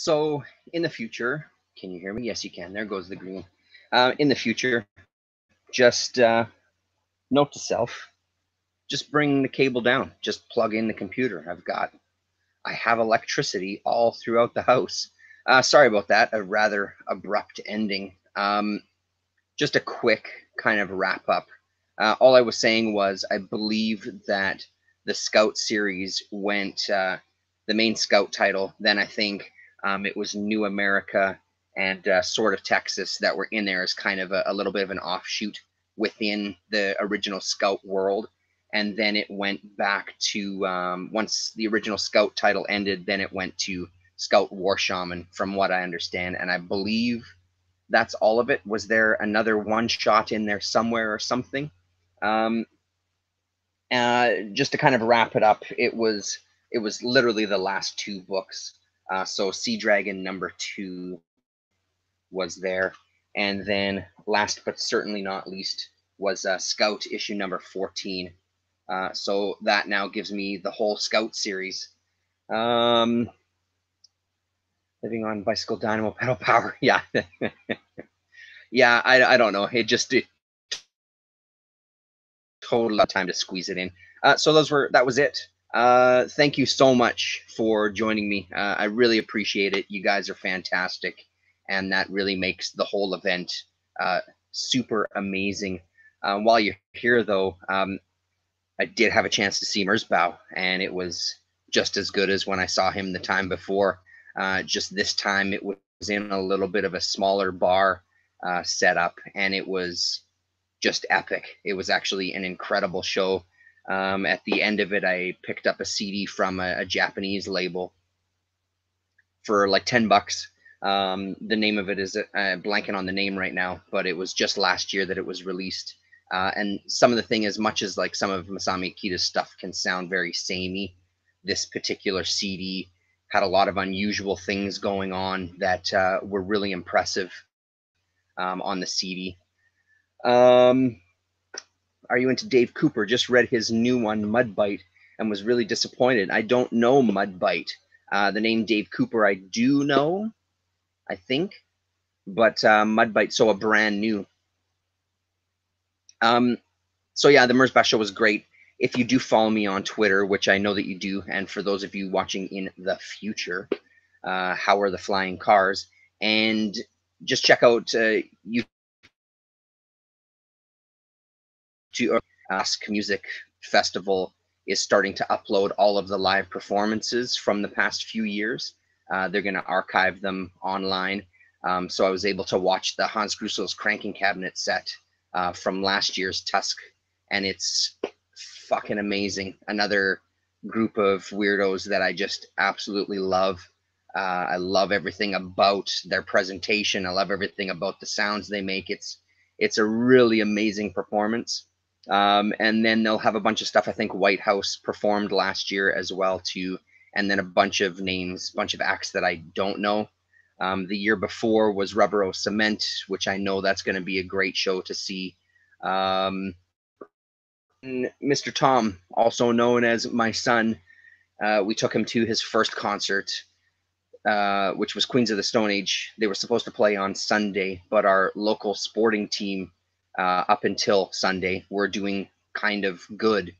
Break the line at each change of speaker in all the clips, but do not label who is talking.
So in the future, can you hear me? Yes, you can. There goes the green. In the future, just note to self: just bring the cable down. Just plug in the computer. I have electricity all throughout the house. Sorry about that. A rather abrupt ending. Just a quick kind of wrap up. All I was saying was I believe that the Scout series went the main Scout title. Then I think it was New America and Sword of Texas that were in there as kind of a little bit of an offshoot within the original Scout world. And then it went back to once the original Scout title ended, then it went to Scout War Shaman, from what I understand. And I believe that's all of it. Was there another one shot in there somewhere or something? Um, just to kind of wrap it up, it was literally the last two books. So Sea Dragon #2 was there, and then last but certainly not least was Scout issue #14. So that now gives me the whole Scout series. Um, Living on Bicycle Dynamo Pedal Power. Yeah, yeah. I don't know. It total time to squeeze it in. So that was it. Thank you so much for joining me. I really appreciate it. You guys are fantastic, and that really makes the whole event uh, super amazing. While you're here, though, I did have a chance to see Merzbow, and it was just as good as when I saw him the time before. Just this time, it was in a little bit of a smaller bar setup, and it was just epic. It was actually an incredible show. At the end of it, I picked up a CD from a Japanese label for like $10. The name of it is blanking on the name right now, but it was just last year that it was released. And some of the thing, as much as like some of Masami Akita's stuff can sound very samey, this particular CD had a lot of unusual things going on that were really impressive on the CD. Um, Are you into Dave Cooper? Just read his new one, Mudbite, and was really disappointed. I don't know Mudbite. The name Dave Cooper I do know, I think, but Mudbite, so a brand new. Um, so yeah, the Merzbash show was great. If you do follow me on Twitter, which I know that you do, and for those of you watching in the future, how are the flying cars? And just check out YouTube Ask Music Festival is starting to upload all of the live performances from the past few years. They're going to archive them online. So I was able to watch the Hans Grussel's Cranking Cabinet set from last year's Tusk, and it's fucking amazing. Another group of weirdos that I just absolutely love. I love everything about their presentation. I love everything about the sounds they make. It's a really amazing performance. And then they'll have a bunch of stuff. I think White House performed last year as well too, and then a bunch of names, bunch of acts that I don't know. The year before was Rubber O Cement, which I know that's going to be a great show to see. Mr. Tom, also known as my son, we took him to his first concert, which was Queens of the Stone Age. They were supposed to play on Sunday, but our local sporting team, up until Sunday, were doing kind of good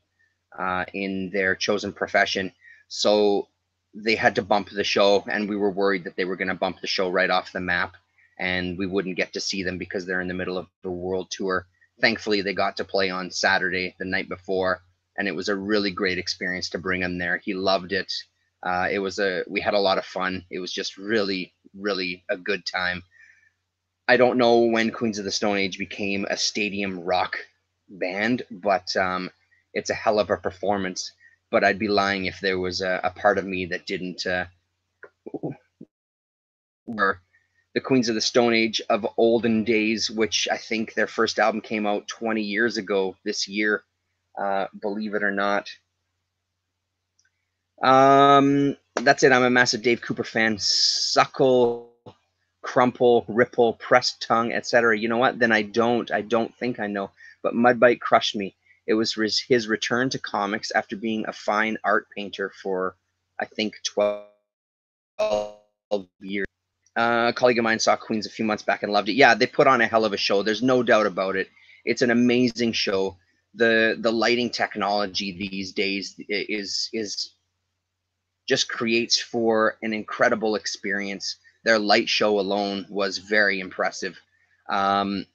in their chosen profession. So they had to bump the show, and we were worried that they were going to bump the show right off the map, and we wouldn't get to see them because they're in the middle of the world tour. Thankfully, they got to play on Saturday, the night before, and it was a really great experience to bring him there. He loved it. We had a lot of fun. It was just really, really a good time. I don't know when Queens of the Stone Age became a stadium rock band, but it's a hell of a performance. But I'd be lying if there was a part of me that didn't. Were the Queens of the Stone Age of olden days, which I think their first album came out 20 years ago this year, believe it or not. That's it. I'm a massive Dave Cooper fan. Suckle, crumple, ripple, pressed tongue, etc. You know what? Then I don't think I know. But Mudbite crushed me. It was his return to comics after being a fine art painter for, I think, 12 years. A colleague of mine saw Queens a few months back and loved it. Yeah, they put on a hell of a show. There's no doubt about it. It's an amazing show. The lighting technology these days is just creates for an incredible experience. Their light show alone was very impressive. Um,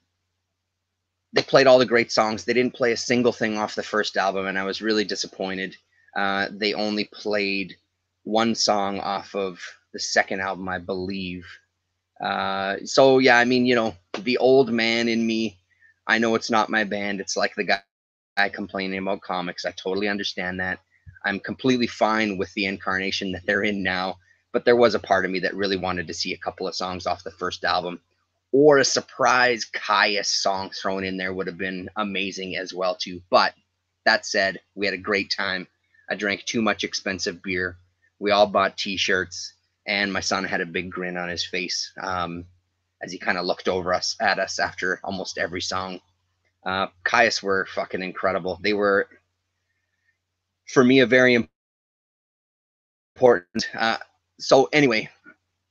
they played all the great songs. They didn't play a single thing off the first album, and I was really disappointed. They only played one song off of the second album, I believe. So yeah, I mean, you know, the old man in me, I know it's not my band. It's like the guy complaining about comics. I totally understand that. I'm completely fine with the incarnation that they're in now, but there was a part of me that really wanted to see a couple of songs off the first album, or a surprise Caius song thrown in there would have been amazing as well too. But that said, we had a great time. I drank too much expensive beer. We all bought T-shirts, and my son had a big grin on his face as he kind of looked over at us after almost every song. Caius were fucking incredible. They were, for me, a very important. So anyway,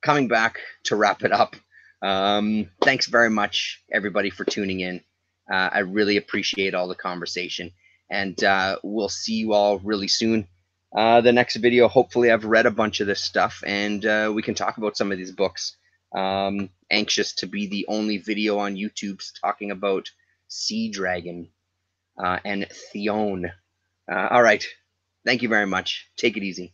coming back to wrap it up, thanks very much, everybody, for tuning in. I really appreciate all the conversation, and we'll see you all really soon. The next video, hopefully I've read a bunch of this stuff, and we can talk about some of these books. Anxious to be the only video on YouTube talking about Sea Dragon and Theon. All right. Thank you very much. Take it easy.